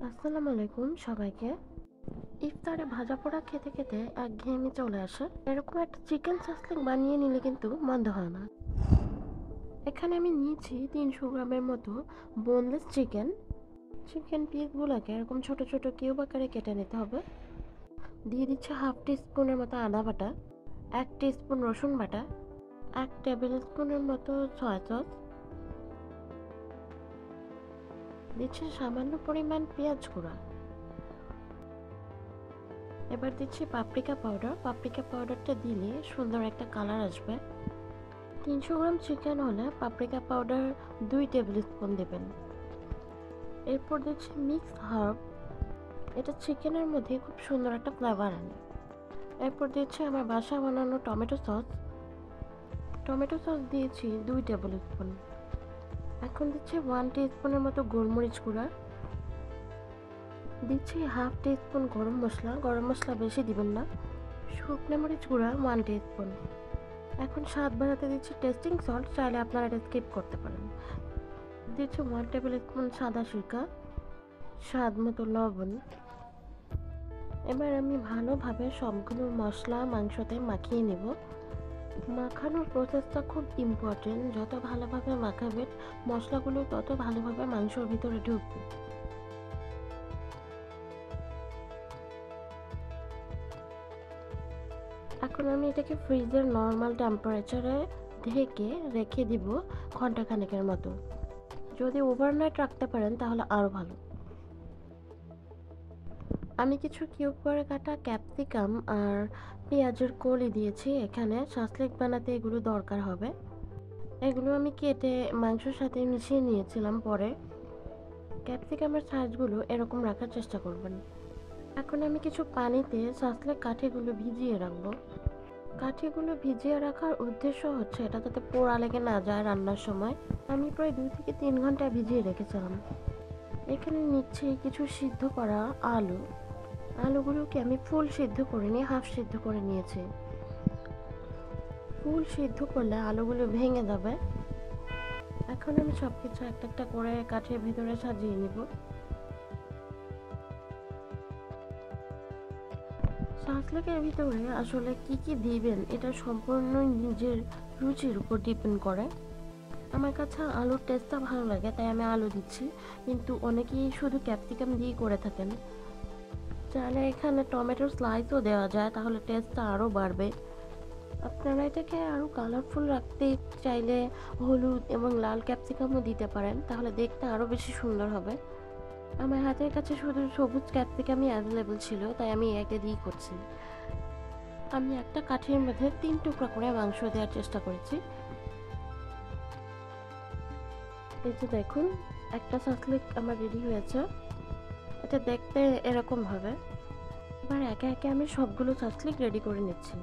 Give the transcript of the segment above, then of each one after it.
আসসালামু আলাইকুম সবাইকে। ইফতারে ভাজা পোড়া খেতে খেতে একঘেয়েমি চলে আসে। এরকম একটা চিকেন সাসলিং বানিয়ে নিলে কিন্তু মন্দ হয় না। এখানে আমি নিয়েছি 300 গ্রামের মতো বোনলেস চিকেন। চিকেন পিসগুলোকে এরকম ছোট ছোট কিউব আকারে কেটে নিতে হবে। দিয়ে দিচ্ছে হাফ টিস্পুনের মতো আদা বাটা, 1 টিস্পুন রসুন বাটা, 1 টেবিল স্পুনের মতো সয়া সস, দিচ্ছে সামান্য পরিমাণ পেঁয়াজ গুঁড়া। এবার দিচ্ছি পাপরিকা পাউডার। পাপরিকা পাউডারটা দিলে সুন্দর একটা কালার আসবে। 300 গ্রাম চিকেন হলে পাপরিকা পাউডার 2 টেবিল স্পুন দেবেন। এরপর দিচ্ছি মিক্সড হার্ব। এটা চিকেনের মধ্যে খুব সুন্দর একটা ফ্লেভার আনে। এরপর দিচ্ছি আমার বাসা বানানো টমেটো সস। টমেটো সস দিয়েছি 2 টেবিল স্পুন। এখন দিচ্ছি 1 টিস্পুনের মতো গোলমরিচ গুঁড়া। দিচ্ছি হাফ টিস্পুন গরম মশলা। গরম মশলা বেশি দিবেন না। শুকনো মরিচ গুঁড়া 1 টিস্পুন। এখন স্বাদ বাড়াতে দিচ্ছি টেস্টিং সল্ট, চাইলে আপনারা এটা স্কিপ করতে পারেন। দিচ্ছি 1 টেবিল স্পুন সাদা সিরকা, স্বাদ মতো লবণ। এবার আমি ভালোভাবে সবগুলো মশলা মাংসতে মাখিয়ে নেব। মাখানোর প্রসেসটা খুব ইম্পর্টেন্ট। যত ভালোভাবে মাখাবেন মশলাগুলো তত ভালোভাবে মাংসর ভিতরে ঢুকবে। এখন আমি এটাকে ফ্রিজের নর্মাল টেম্পারেচারে ঢেকে রেখে দিব ঘন্টাখানেকের মতো। যদি ওভারনাইট রাখতে পারেন তাহলে আরও ভালো। আমি কিছু কিউব করে কাটা ক্যাপসিকাম আর পেঁয়াজের কলি দিয়েছি। এখানে সাসলিক বানাতে এগুলো দরকার হবে। এগুলো আমি কেটে মাংসের সাথে মিশিয়ে নিয়েছিলাম পরে। ক্যাপসিকামের সাইজগুলো এরকম রাখার চেষ্টা করবেন। এখন আমি কিছু পানিতে সাসলিক কাঠিগুলো ভিজিয়ে রাখবো। কাঠিগুলো ভিজিয়ে রাখার উদ্দেশ্য হচ্ছে এটা যাতে পোড়া লেগে না যায় রান্নার সময়। আমি প্রায় 2 থেকে 3 ঘন্টা ভিজিয়ে রেখেছিলাম। এখানে নিচ্ছি কিছু সিদ্ধ করা আলু। আলুগুলোকে আমি ফুল সিদ্ধ করিনি, হাফ সিদ্ধ করে নিয়েছি। ফুল সিদ্ধ করলে আলুগুলো ভেঙে যাবে। এখন আমি সবকিছু একটা একটা করে কাঠের ভিতরে সাজিয়ে নিব। সাসলেকের ভিতরে আসলে কি কি দিবেন এটা সম্পূর্ণ নিজের রুচির উপর ডিপেন্ড করে। আমার কাছে আলুর টেস্টটা ভালো লাগে তাই আমি আলু দিচ্ছি, কিন্তু অনেকেই শুধু ক্যাপসিকাম দিয়ে করে থাকেন। চাইলে এখানে টমেটোর স্লাইসও দেওয়া যায়, তাহলে টেস্টটা আরও বাড়বে। আপনারা এটাকে আরও কালারফুল রাখতে চাইলে হলুদ এবং লাল ক্যাপসিকামও দিতে পারেন, তাহলে দেখতে আরও বেশি সুন্দর হবে। আমার হাতের কাছে শুধু সবুজ ক্যাপসিকামই অ্যাভেলেবল ছিল, তাই আমি একটা দিয়েই করছি। আমি একটা কাঠির মধ্যে 3 টুকরা করে মাংস দেওয়ার চেষ্টা করেছি। এই যে দেখুন, একটা সাসলিক আমার রেডি হয়েছে। এটা দেখতে এরকম হবে। এবার একে একে আমি সবগুলো সাসলিক রেডি করে নিচ্ছি।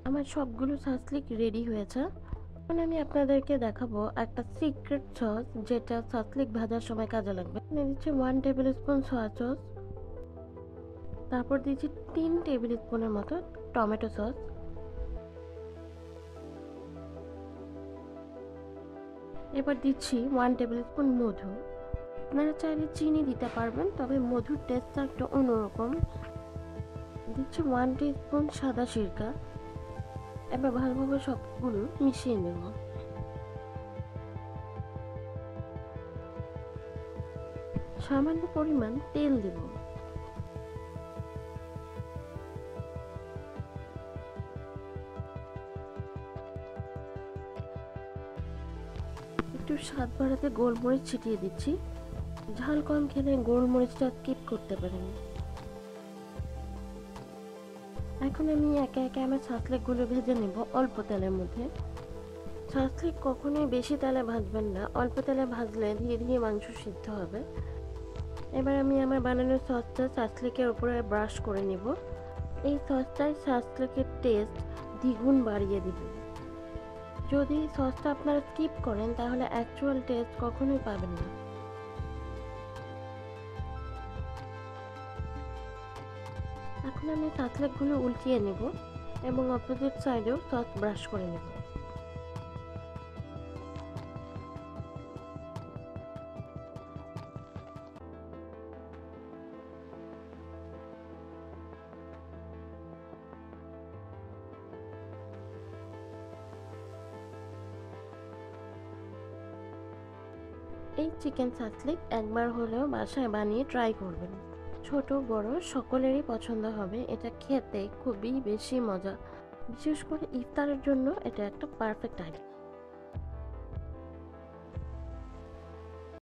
আমার সবগুলো সাসলিক রেডি হয়েছে। এখন আমি আপনাদেরকে দেখাবো একটা সিক্রেট সস, যেটা সাসলিক ভাজার সময় কাজে লাগবে। এখানে দিচ্ছি 1 টেবিল স্পুন সয়া সস। তারপর দিচ্ছি 3 টেবিল স্পুনের মতো টমেটো সস। এবার দিচ্ছি 1 টেবিল স্পুন মধু। আপনারা চাইলে চিনি দিতে পারবেন, তবে মধুর টেস্টটা একটু অন্যরকম। দিচ্ছি 1 টিস্পুন সাদা সিরকা। এবার ভালোভাবে সবগুলো মিশিয়ে নেব। সামান্য পরিমাণ তেল দেব। একটু স্বাদ বাড়াতে গোলমরিচ ছিটিয়ে দিচ্ছি। ঝাল কম খেলে গোলমরিচটা স্কিপ করতে পারেন। এখন আমি একে একে আমার ছাঁচলেকগুলো ভেজে নেব অল্প তেলের মধ্যে। ছাঁচলেক কখনোই বেশি তেলে ভাজবেন না, অল্প তেলে ভাজলে ধীরে ধীরে মাংস সিদ্ধ হবে। এবার আমি আমার বানানো সসটা ছাঁচলেকের উপরে ব্রাশ করে নিব। এই সসটায় ছাঁচলেকের টেস্ট দ্বিগুণ বাড়িয়ে দিবে। যদি সসটা আপনারা স্কিপ করেন তাহলে অ্যাকচুয়াল টেস্ট কখনোই পাবেন না। এখন আমি ছাঁচলেকগুলো উল্টিয়ে নেব এবং অপোজিট সাইডেও সস ব্রাশ করে নেব। এই চিকেন ছাঁচলেক একবার হলেও বাসায় বানিয়ে ট্রাই করবেন। ছোট বড় সকলেরই পছন্দ হবে। এটা খেতে খুবই বেশি মজা, বিশেষ করে ইফতারের জন্য এটা একটা পারফেক্ট আইটেম।